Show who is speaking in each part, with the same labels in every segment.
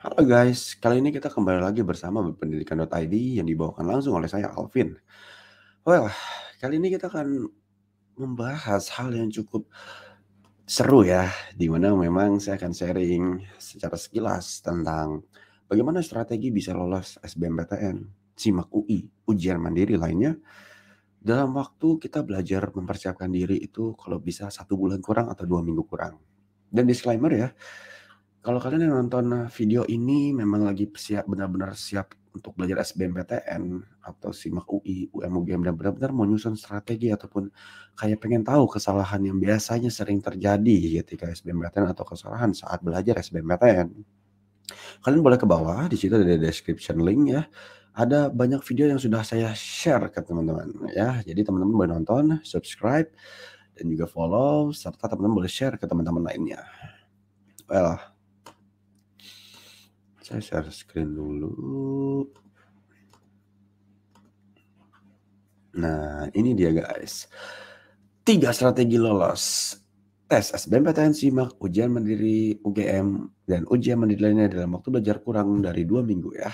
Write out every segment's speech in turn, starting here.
Speaker 1: Halo guys, kali ini kita kembali lagi bersama Pendidikan.id yang dibawakan langsung oleh saya Alvin. Well, kali ini kita akan membahas hal yang cukup seru ya, di mana memang saya akan sharing secara sekilas tentang bagaimana strategi bisa lolos SBMPTN, SIMAK UI, ujian mandiri lainnya dalam waktu kita belajar mempersiapkan diri itu kalau bisa 1 bulan kurang atau 2 minggu kurang. Dan disclaimer ya, kalau kalian yang nonton video ini memang lagi benar-benar siap untuk belajar SBMPTN atau SIMAK UI, UM, UGM dan benar-benar mau nyusun strategi ataupun kayak pengen tahu kesalahan yang biasanya sering terjadi ketika SBMPTN atau kesalahan saat belajar SBMPTN. Kalian boleh ke bawah, di situ ada description link ya. Ada banyak video yang sudah saya share ke teman-teman ya. Jadi teman-teman boleh nonton, subscribe, dan juga follow serta teman-teman boleh share ke teman-teman lainnya. Well, saya share screen dulu. Nah, ini dia guys. 3 strategi lolos tes SBMPTN, SIMAK, ujian mandiri UGM, dan ujian mandiri lainnya dalam waktu belajar kurang dari 2 minggu ya.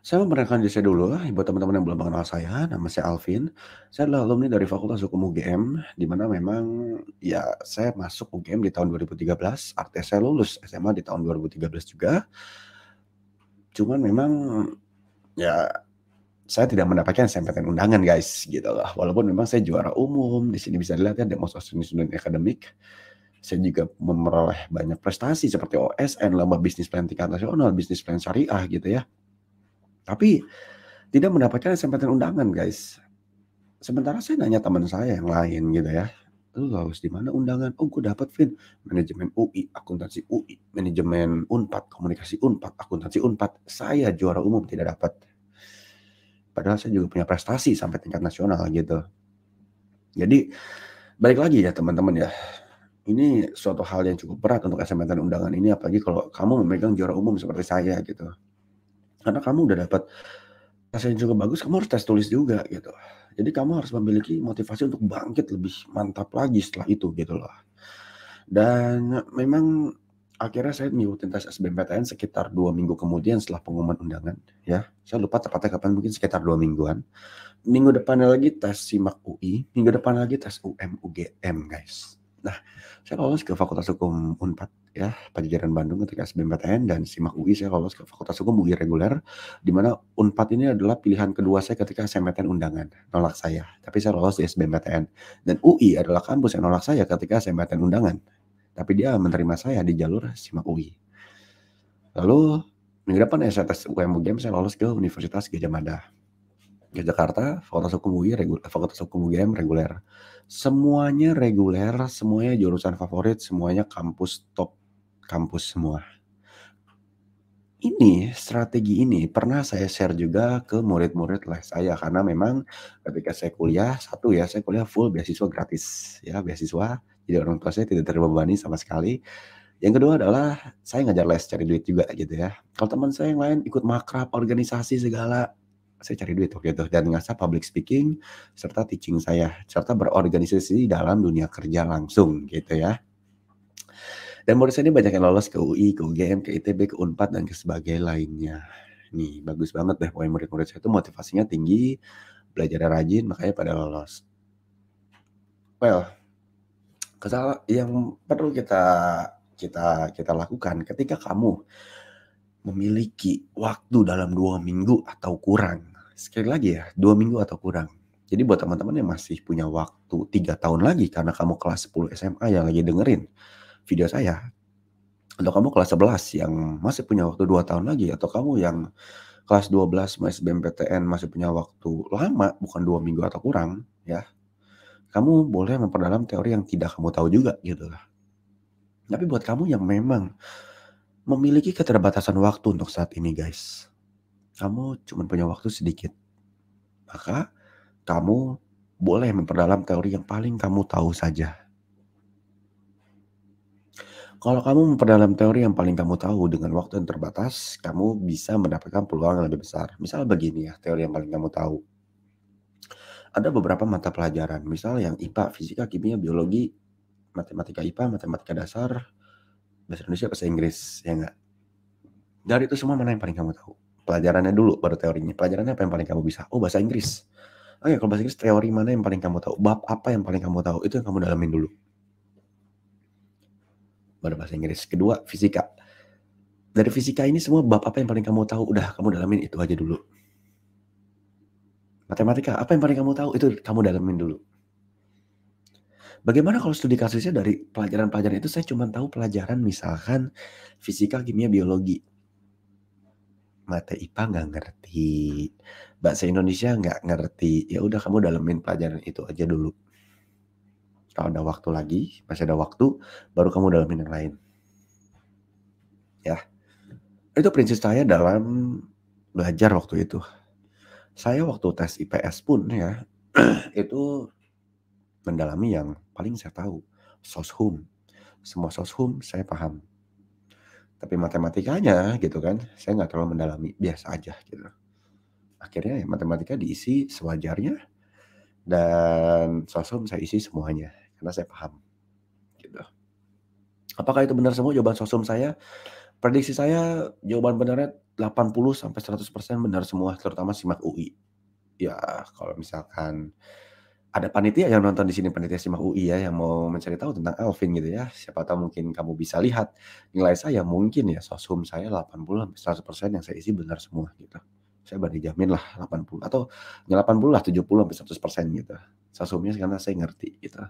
Speaker 1: Saya memperkenalkan diri saya dulu, buat teman-teman yang belum mengenal saya, nama saya Alvin. Saya adalah alumni dari Fakultas Hukum UGM, di mana memang ya saya masuk UGM di tahun 2013, artinya saya lulus SMA di tahun 2013 juga. Cuman memang ya saya tidak mendapatkan SNMPTN undangan guys, gitu loh. Walaupun memang saya juara umum, di sini bisa dilihat ya Demos Student Academic. Saya juga memperoleh banyak prestasi seperti OSN, Lomba Bisnis Plan Tingkat Nasional, Bisnis Plan Syariah gitu ya. Tapi tidak mendapatkan SNMPTN undangan guys. Sementara saya nanya teman saya yang lain gitu ya, "Lu lulus di mana undangan?" "Oh, gue dapet Vin, manajemen UI, akuntansi UI, manajemen Unpad, komunikasi Unpad, akuntansi Unpad." Saya juara umum tidak dapat. Padahal saya juga punya prestasi sampai tingkat nasional gitu. Jadi balik lagi ya teman-teman ya, ini suatu hal yang cukup berat untuk SNMPTN undangan ini apalagi kalau kamu memegang juara umum seperti saya gitu. Karena kamu udah dapat prestasi yang cukup bagus, kamu harus tes tulis juga gitu. Jadi kamu harus memiliki motivasi untuk bangkit lebih mantap lagi setelah itu gitu loh. Dan memang akhirnya saya ngikutin tes SBMPTN sekitar 2 minggu kemudian setelah pengumuman undangan ya. Saya lupa tepatnya kapan, mungkin sekitar 2 mingguan. Minggu depannya lagi tes SIMAK UI, minggu depan lagi tes UM/UGM guys. Nah, saya lolos ke Fakultas Hukum Unpad ya, Pajajaran Bandung ketika SBMPTN, dan SIMAK UI saya lolos ke Fakultas Hukum UI reguler, di mana Unpad ini adalah pilihan kedua saya ketika SNMPTN undangan, nolak saya. Tapi saya lolos di SBMPTN. Dan UI adalah kampus yang nolak saya ketika SNMPTN undangan. Tapi dia menerima saya di jalur SIMAK UI. Lalu minggu depan ya saya tes UM/UGM, saya lolos ke Universitas Gadjah Mada. Yogyakarta, Fakultas Hukum UI, Fakultas Hukum UGM reguler. Semuanya reguler, semuanya jurusan favorit, semuanya kampus top kampus semua. Ini, strategi ini pernah saya share juga ke murid-murid les saya karena memang ketika saya kuliah, satu ya, saya kuliah full beasiswa gratis ya, beasiswa, jadi orang tua saya tidak terbebani sama sekali. Yang kedua adalah saya ngajar les cari duit juga gitu ya. Kalau teman saya yang lain ikut makrab, organisasi segala, saya cari duit waktu itu dan ngasah public speaking serta teaching saya, serta berorganisasi dalam dunia kerja langsung gitu ya. Dan murid saya ini banyak yang lolos ke UI, ke UGM, ke ITB, ke Unpad, dan ke sebagai lainnya. Nih, bagus banget deh pokoknya murid-murid saya itu motivasinya tinggi, belajarnya rajin, makanya pada lolos. Well, yang perlu kita lakukan ketika kamu memiliki waktu dalam 2 minggu atau kurang. Sekali lagi ya, 2 minggu atau kurang. Jadi buat teman-teman yang masih punya waktu 3 tahun lagi karena kamu kelas 10 SMA yang lagi dengerin video saya, atau kamu kelas 11 yang masih punya waktu 2 tahun lagi, atau kamu yang kelas 12 mau SBMPTN masih punya waktu lama, bukan 2 minggu atau kurang ya, kamu boleh memperdalam teori yang tidak kamu tahu juga gitu. Tapi buat kamu yang memang memiliki keterbatasan waktu untuk saat ini guys, kamu cuma punya waktu sedikit, maka kamu boleh memperdalam teori yang paling kamu tahu saja. Kalau kamu memperdalam teori yang paling kamu tahu dengan waktu yang terbatas, kamu bisa mendapatkan peluang yang lebih besar. Misal begini ya, teori yang paling kamu tahu. Ada beberapa mata pelajaran, misal yang IPA, fisika, kimia, biologi, matematika IPA, matematika dasar, Bahasa Indonesia, bahasa Inggris, ya nggak? Dari itu semua mana yang paling kamu tahu? Pelajarannya dulu, baru teorinya. Pelajarannya apa yang paling kamu bisa? Oh, bahasa Inggris. Oke, kalau bahasa Inggris, teori mana yang paling kamu tahu? Bab apa yang paling kamu tahu? Itu yang kamu dalamin dulu. Baru bahasa Inggris. Kedua, fisika. Dari fisika ini semua bab apa yang paling kamu tahu? Udah, kamu dalamin itu aja dulu. Matematika, apa yang paling kamu tahu? Itu kamu dalamin dulu. Bagaimana kalau studi kasusnya dari pelajaran-pelajaran itu saya cuma tahu pelajaran misalkan fisika, kimia, biologi. Mata IPA nggak ngerti, bahasa Indonesia nggak ngerti, ya udah kamu dalemin pelajaran itu aja dulu. Kalau ada waktu lagi, masih ada waktu, baru kamu dalemin yang lain. Ya, itu prinsip saya dalam belajar waktu itu. Saya waktu tes IPS pun ya, itu mendalami yang paling saya tahu, soshum. Semua soshum saya paham. Tapi matematikanya gitu kan, saya nggak terlalu mendalami, biasa aja gitu. Akhirnya ya matematika diisi sewajarnya, dan soshum saya isi semuanya, karena saya paham. Gitu. Apakah itu benar semua jawaban soshum saya? Prediksi saya jawaban benarnya 80-100% benar semua, terutama SIMAK UI. Ya kalau misalkan ada panitia yang nonton di sini, panitia SIMAK UI ya, yang mau mencari tahu tentang Alvin gitu ya, siapa tahu mungkin kamu bisa lihat nilai saya, mungkin ya soshum saya 80-100% yang saya isi benar semua gitu. Saya berani jamin lah 80 atau ya 80 lah, 70-100% gitu. Soshumnya karena saya ngerti gitu.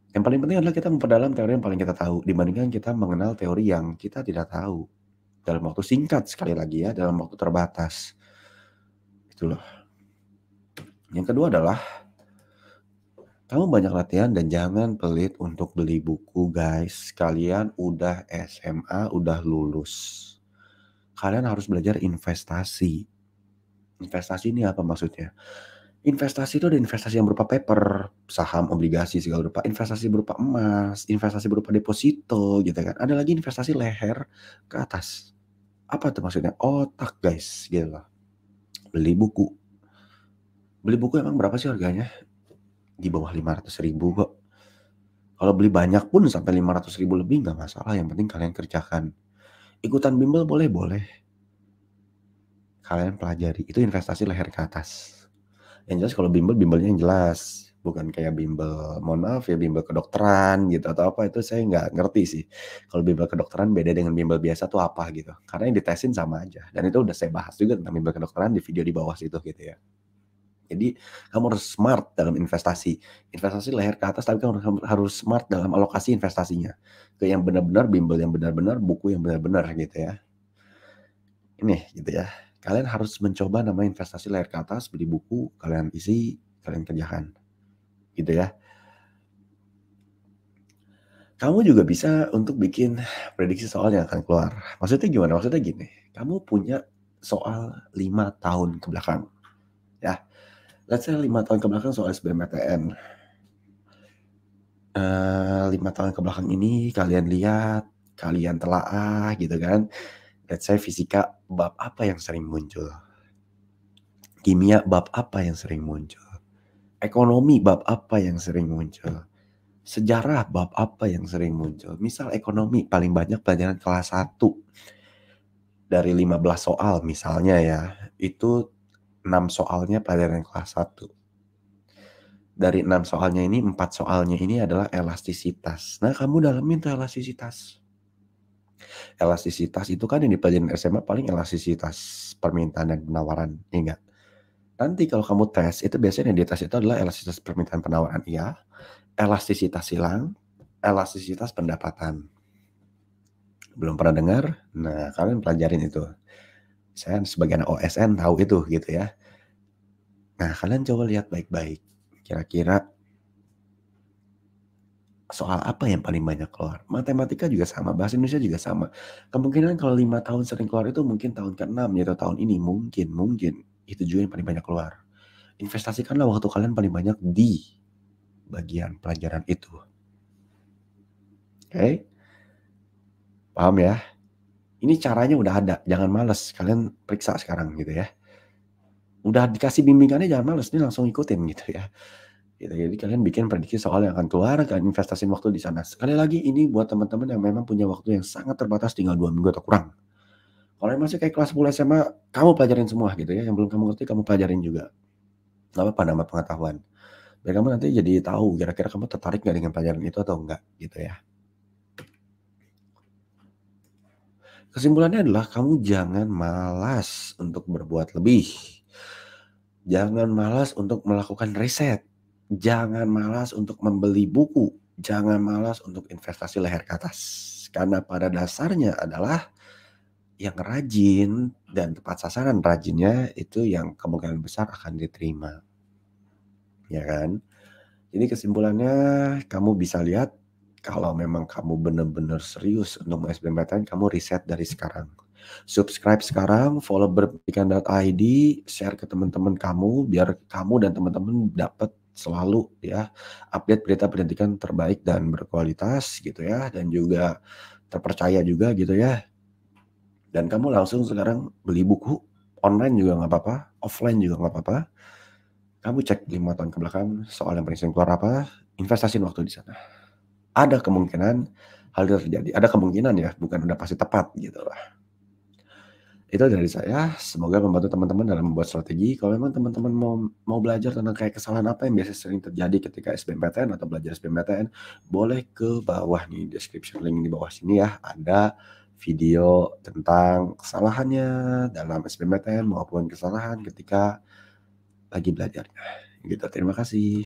Speaker 1: Yang paling penting adalah kita memperdalam teori yang paling kita tahu, dibandingkan kita mengenal teori yang kita tidak tahu. Dalam waktu singkat, sekali lagi ya, dalam waktu terbatas. Itu loh. Yang kedua adalah, kamu banyak latihan dan jangan pelit untuk beli buku guys. Kalian udah SMA, udah lulus. Kalian harus belajar investasi. Investasi ini apa maksudnya? Investasi itu ada investasi yang berupa paper, saham, obligasi, segala rupa. Investasi berupa emas, investasi berupa deposito gitu kan. Ada lagi investasi leher ke atas. Apa tuh maksudnya? Otak guys, gitu loh. Beli buku. Beli buku emang berapa sih harganya? Di bawah 500.000 kok. Kalau beli banyak pun sampai 500.000 lebih nggak masalah. Yang penting kalian kerjakan. Ikutan bimbel boleh. Kalian pelajari. Itu investasi leher ke atas. Yang jelas kalau bimbelnya yang jelas. Bukan kayak bimbel, mohon maaf ya, bimbel kedokteran gitu atau apa, itu saya nggak ngerti sih. Kalau bimbel kedokteran beda dengan bimbel biasa tuh apa gitu. Karena yang ditesin sama aja. Dan itu udah saya bahas juga tentang bimbel kedokteran di video di bawah situ gitu ya. Jadi kamu harus smart dalam investasi. Investasi leher ke atas, tapi kamu harus smart dalam alokasi investasinya. Ke yang benar-benar, bimbel yang benar-benar, buku yang benar-benar gitu ya. Ini gitu ya. Kalian harus mencoba namanya investasi leher ke atas, beli buku, kalian isi, kalian kerjakan. Gitu ya. Kamu juga bisa untuk bikin prediksi soal yang akan keluar. Maksudnya gimana? Maksudnya gini, kamu punya soal 5 tahun ke belakang. Ya, let's say 5 tahun ke belakang soal SBMPTN. 5 tahun ke belakang ini kalian lihat, kalian telaah gitu kan. Let's say fisika bab apa yang sering muncul? Kimia bab apa yang sering muncul? Ekonomi bab apa yang sering muncul? Sejarah bab apa yang sering muncul? Misal ekonomi paling banyak pelajaran kelas 1 dari 15 soal misalnya ya, itu 6 soalnya pelajaran kelas 1. Dari 6 soalnya ini, 4 soalnya ini adalah elastisitas. Nah, kamu dalamin tuh elastisitas. Elastisitas itu kan yang dipelajarin SMA paling elastisitas permintaan dan penawaran, ya enggak? Nanti kalau kamu tes, itu biasanya yang dites itu adalah elastisitas permintaan penawaran, iya. Elastisitas silang, elastisitas pendapatan. Belum pernah dengar? Nah, kalian pelajarin itu. Saya sebagai anak OSN tahu itu gitu ya. Nah, kalian coba lihat baik-baik. Kira-kira soal apa yang paling banyak keluar? Matematika juga sama, bahasa Indonesia juga sama. Kemungkinan kalau 5 tahun sering keluar itu mungkin tahun ke-6 yaitu tahun ini, mungkin. Itu juga yang paling banyak keluar. Investasikanlah waktu kalian paling banyak di bagian pelajaran itu. Oke? Paham ya? Ini caranya udah ada, jangan males. Kalian periksa sekarang gitu ya. Udah dikasih bimbingannya, jangan males, ini langsung ikutin gitu ya. gitu. Jadi kalian bikin prediksi soal yang akan keluar, kalian investasiin waktu di sana. Sekali lagi ini buat teman-teman yang memang punya waktu yang sangat terbatas tinggal 2 minggu atau kurang. Kalau yang masih kayak kelas 10 SMA, kamu pelajarin semua gitu ya, yang belum kamu ngerti kamu pelajarin juga. Nggak apa-apa nambah pengetahuan. Biar kamu nanti jadi tahu kira-kira kamu tertarik nggak dengan pelajaran itu atau enggak, gitu ya. Kesimpulannya adalah kamu jangan malas untuk berbuat lebih. Jangan malas untuk melakukan riset. Jangan malas untuk membeli buku. Jangan malas untuk investasi leher ke atas. Karena pada dasarnya adalah yang rajin dan tepat sasaran rajinnya itu yang kemungkinan besar akan diterima, ya kan? Jadi kesimpulannya kamu bisa lihat kalau memang kamu benar-benar serius untuk SBMPTN, kamu riset dari sekarang. Subscribe sekarang, follow berpendidikan.id, share ke teman-teman kamu biar kamu dan teman-teman dapat selalu ya update berita pendidikan terbaik dan berkualitas gitu ya dan juga terpercaya juga gitu ya. Dan kamu langsung sekarang beli buku online juga nggak apa-apa, offline juga nggak apa-apa. Kamu cek 5 tahun ke belakang soal yang paling sering keluar apa, investasiin waktu di sana. Ada kemungkinan hal itu terjadi, ada kemungkinan ya, bukan udah pasti tepat gitu lah. Itu dari saya, semoga membantu teman-teman dalam membuat strategi. Kalau memang teman-teman mau belajar tentang kayak kesalahan apa yang biasa sering terjadi ketika SBMPTN atau belajar SBMPTN, boleh ke bawah nih, description link di bawah sini ya, ada video tentang kesalahannya dalam SBMPTN maupun kesalahan ketika lagi belajarnya, gitu. Terima kasih.